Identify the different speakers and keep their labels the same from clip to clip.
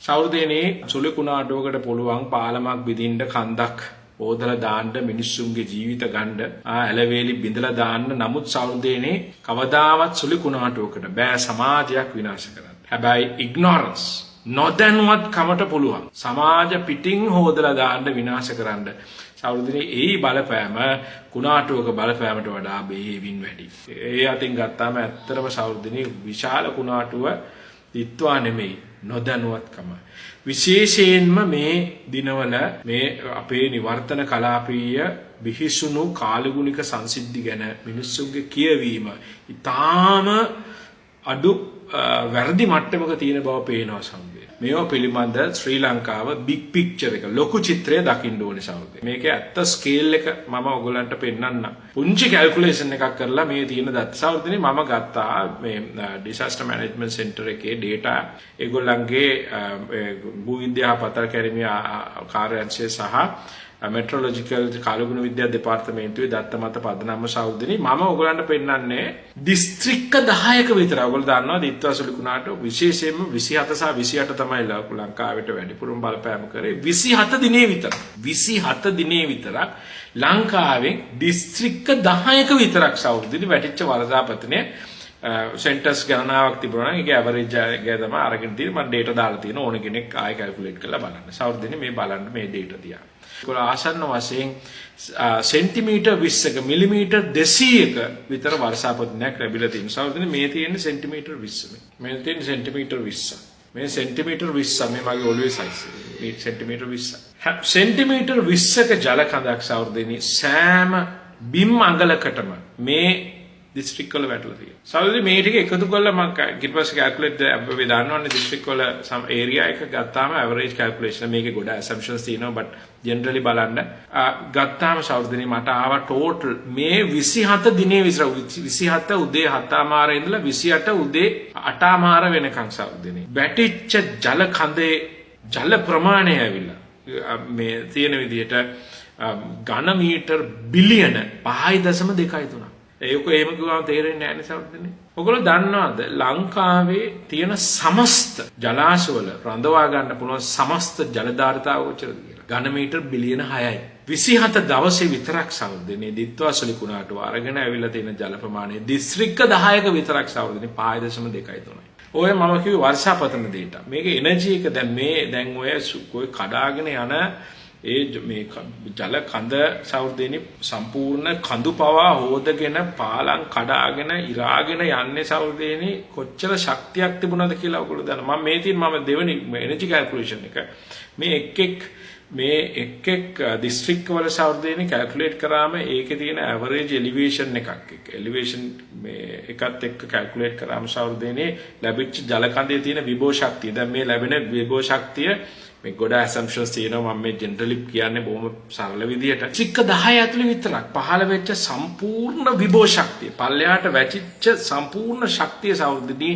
Speaker 1: සෞර්දේනේ සුළු කුණාටුවකට පුළුවන් පාලමක් බිඳින්න කන්දක් ඕදලා දාන්න මිනිස්සුන්ගේ ජීවිත ගන්න ඇලවේලි බිඳලා දාන්න නමුත් සෞර්දේනේ කවදාවත් සුළු කුණාටුවකට බෑ සමාජයක් විනාශ කරන්න. හැබැයි ignorance නොදැනුවත් කමට පුළුවන් සමාජ පිටින් හොදලා දාන්න විනාශ කරන්න. සෞර්දේනේ ඒ බලපෑම කුණාටුවක බලපෑමට වඩා බෙහෙවින් වැඩි. ඒ අතින් ගත්තාම ඇත්තටම සෞර්දේනේ විශාල කුණාටුව දිත්වා නෙමෙයි නොදැනුවත්කම. විශේෂයෙන්ම මේ දිනවල මේ අපේ නිවර්තන කලාපීය විහිසුණු කාලගුණික සංසිද්ධි ගැන මිනිස්සුන්ගේ කියවීම ඉතාම අඩු වැරදි මට්ටමක තියෙන බව පේනවා සමග. මේවා පිළිබඳ ශ්‍රී ලංකාව බිග් පික්චර් එක ලොකු චිත්‍රය දකින්න ඕනේ සමග. මේකේ ඇත්ත ස්කේල් එක මම ඔයගලන්ට පෙන්නන්න. පුංචි කැල්කියුලේෂන් එකක් කරලා මේ තියෙන දත් සෞර්දනේ මම ගත්තා මේ ඩිසාස්ටර් මැනේජ්මන්ට් සෙන්ටර් එකේ data ඒගොල්ලන්ගේ භූ විද්‍යා පතර කැරිමේ කාර්යාංශය සහ මෙට්‍රොලොජිකල් කාලගුණ විද්‍යා දෙපාර්තමේන්තුවේ දත්ත මත පදනම සෞර්දනේ මම ඔයගලන්ට පෙන්නන්නේ දිස්ත්‍රික්ක 10ක විතර. ඔයගොල්ලෝ දන්නවා දිත්වාසුලි කුණාට විශේෂයෙන්ම 27 සහ 28 තමයි ලංකාවට වැඩිපුරම බලපෑම කරේ 27 දිනේ විතර. 27 දිනේ විතරක් ලංකාවේ දිස්ත්‍රික්ක 10ක විතරක් සෞර්දනේ වැටිච්ච වරදාපතනේ සෙන්ටර්ස් ගණනාවක් තිබුණා නම් ඒකේ ඇවරේජ් එක තමයි අරගෙන තියෙන්නේ. මම data දාලා තියෙන ඕන කෙනෙක් ආයෙ කැල්කියුලේට් කරලා බලන්න. සෞර්දනේ මේ බලන්න මේ data තියා. ඒකල ආසන්න වශයෙන් සෙන්ටිමීටර් 20ක මිලිමීටර් 200ක විතර වර්ෂාපතනයක් ලැබිලා තියෙනවා. සෞර්දනේ මේ තියෙන්නේ සෙන්ටිමීටර් 20. මේ තියෙන්නේ සෙන්ටිමීටර් 20. මේ සෙන්ටිමීටර් 20 මේ මගේ ඔළුවේ සයිස් එක. මේ සෙන්ටිමීටර් 20. සෙන්ටිමීටර් 20ක ජල කඳක් සෞර්දනේ සෑම බිම් අඟලකටම මේ දිස්ත්‍රික් වල වැටලා තියෙනවා. සෞර්දනේ මේ ටික එකතු කරලා මම ඊට පස්සේ කැල්කියුලේට් අපි දන්නවනේ දිස්ත්‍රික් වල සම් ඒරියා එක ගත්තාම ඇවරේජ් කැල්කියුලේෂන් මේකේ ගොඩ ඇසම්ප්ෂන්ස් තියෙනවා බට් ජෙනරලි බලන්න ගත්තාම සෞර්දනේ මට ආවා ටෝටල් මේ 27 දිනේ විතර 27 උදේ 7:00 ඉඳලා 28 උදේ 8:00 වෙනකන් සෞර්දනේ වැටිච්ච ජල කඳේ ජල ප්‍රමාණය ඇවිල්ලා මේ තියෙන විදිහට ඝන මීටර් බිලියන 5.23 ඒක එහෙම කිව්වම තේරෙන්නේ නැහැ නේ සෞර්දනේ. ඔයගොල්ලෝ දන්නවද ලංකාවේ තියෙන සමස්ත ජලාශවල රඳවා ගන්න පුළුවන් සමස්ත ජල ධාරිතාව කොච්චරද කියලා? ඝන මීටර් බිලියන 6යි. 27 දවසේ විතරක් සෞර්දනේ දිත්වාසුලි කුණාටුව අරගෙන ඇවිල්ලා තියෙන ජල ප්‍රමාණය දිස්ත්‍රික්ක 10ක විතරක් සෞර්දනේ 5.2යි. ඔය මම කිව්වේ වර්ෂාපතන data. මේක එනර්ජි එක දැන් ඔය කඩාගෙන යන මේ ජල කඳ සෞර්දනේ සම්පූර්ණ කඳු පවා හොදගෙන පාලම් කඩාගෙන ඉරාගෙන යන්නේ සෞර්දනේ කොච්චර ශක්තියක් තිබුණාද කියලා ඔයගොල්ලෝ දන්නවා. මම දෙවෙනි එනර්ජි කැල්කියුලේෂන් එක මේ එක් දිස්ත්‍රික්ක වල සෞර්දනේ කැල්කියුලේට් කරාම ඒකේ තියෙන ඇවරේජ් එලිවේෂන් එකක් එලිවේෂන් මේ එකත් එක්ක කැල්කියුලේට් කරාම සෞර්දනේ ලැබිච්ච ජල කඳේ තියෙන විභව ශක්තිය. දැන් මේ ලැබෙන විභව ශක්තිය මේ ගොඩ ඇසම්ප්ෂන්ස් තියෙනවා. මම මේ ජෙනරලි කියන්නේ බොහොම සරල විදියට ත්‍රික 10 ඇතුළේ විතරක් පහළ වෙච්ච සම්පූර්ණ විභව ශක්තිය පල්ලෙහාට වැටිච්ච සම්පූර්ණ ශක්තිය සෞර්දනේ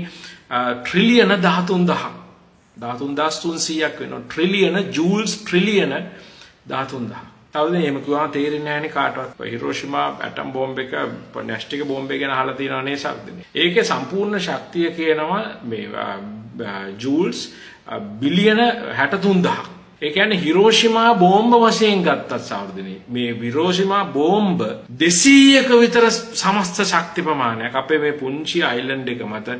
Speaker 1: ට්‍රිලියන 13300ක් වෙනවා. ට්‍රිලියන ජූල්ස් ට්‍රිලියන 13000. තවද එහෙම කිව්වම තේරෙන්නේ නැහැ නේ කාටවත්. හිරෝෂිමා ඇටම් බෝම්බ එක නැස්ටික බෝම්බ එක ගැන අහලා තියෙනවා නේ සෞර්දනේ. ඒකේ සම්පූර්ණ ශක්තිය කියනවා මේ ජූල්ස් බිලියන 63000. ඒ කියන්නේ හිරෝෂිමා බෝම්බ වශයෙන් ගත්තත් සෞර්දනේ මේ හිරෝෂිමා බෝම්බ 200ක විතර සමස්ත ශක්ති ප්‍රමාණයක් අපේ මේ පුංචි අයිලන්ඩ් එක මත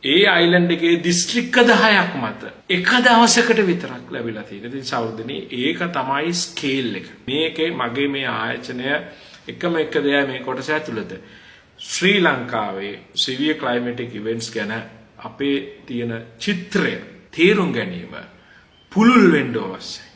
Speaker 1: ඒ අයිලන්ඩ් එකේ දිස්ත්‍රික්ක 10ක් මත එක දවසකට විතරක් ලැබිලා තියෙනවා. ඉතින් සෞර්දනේ ඒක තමයි ස්කේල් එක. මේකේ මගේ මේ ආයතනය එකම එක දෙයක් මේ කොටස ඇතුළත ශ්‍රී ලංකාවේ සිවියර් ක්ලයිමැටික් ඉවෙන්ට්ස් ගැන අපේ තියෙන චිත්‍රය තේරුම් ගැනීම පුළුල් වෙන්න අවශ්‍යයි.